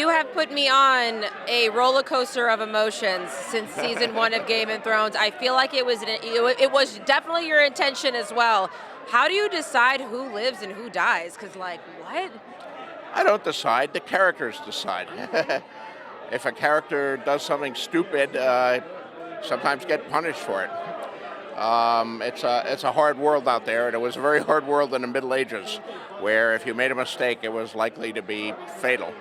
You have put me on a roller coaster of emotions since season one of Game of Thrones. I feel like it was definitely your intention as well. How do you decide who lives and who dies? Because like what? I don't decide, the characters decide. If a character does something stupid, sometimes get punished for it. It's a hard world out there, and it was a very hard world in the Middle Ages, where if you made a mistake, it was likely to be fatal.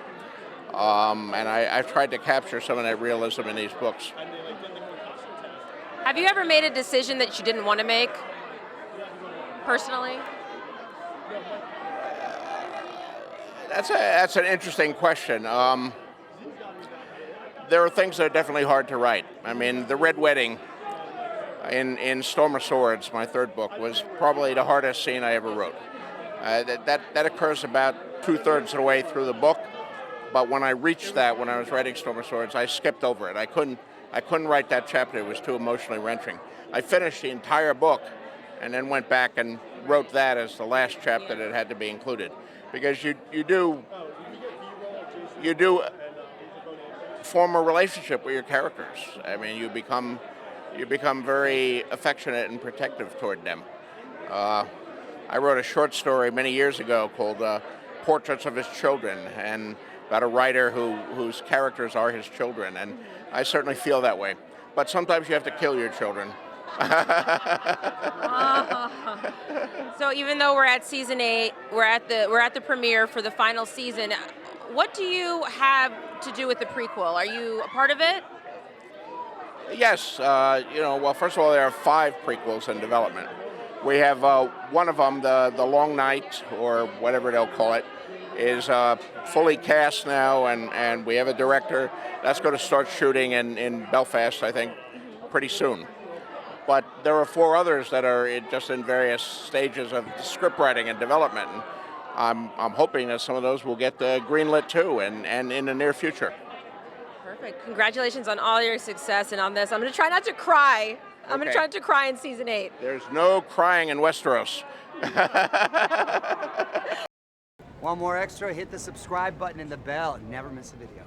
I've tried to capture some of that realism in these books. Have you ever made a decision that you didn't want to make personally? That's an interesting question. There are things that are definitely hard to write. I mean, the Red Wedding in Storm of Swords, my third book, was probably the hardest scene I ever wrote. That occurs about 2/3 of the way through the book, but when I reached that, when I was writing Storm of Swords, I skipped over it. I couldn't write that chapter. It was too emotionally wrenching. I finished the entire book, and then went back and wrote that as the last chapter that had to be included, because you do form a relationship with your characters. I mean, you become very affectionate and protective toward them. I wrote a short story many years ago called Portraits of His Children, and about a writer whose characters are his children, and I certainly feel that way. But sometimes you have to kill your children. So even though we're at season 8, we're at the premiere for the final season. What do you have to do with the prequel? Are you a part of it? Yes, well, first of all, there are 5 prequels in development. We have one of them, the Long Night, or whatever they'll call it, is fully cast now, and we have a director. That's going to start shooting in Belfast, I think, pretty soon. But there are 4 others that are just in various stages of script writing and development. And I'm hoping that some of those will get greenlit too, and in the near future. Perfect. Congratulations on all your success and on this. I'm going to try not to cry. I'm going to try not to cry in season 8. There's no crying in Westeros. Want more extra? Hit the subscribe button and the bell and never miss a video.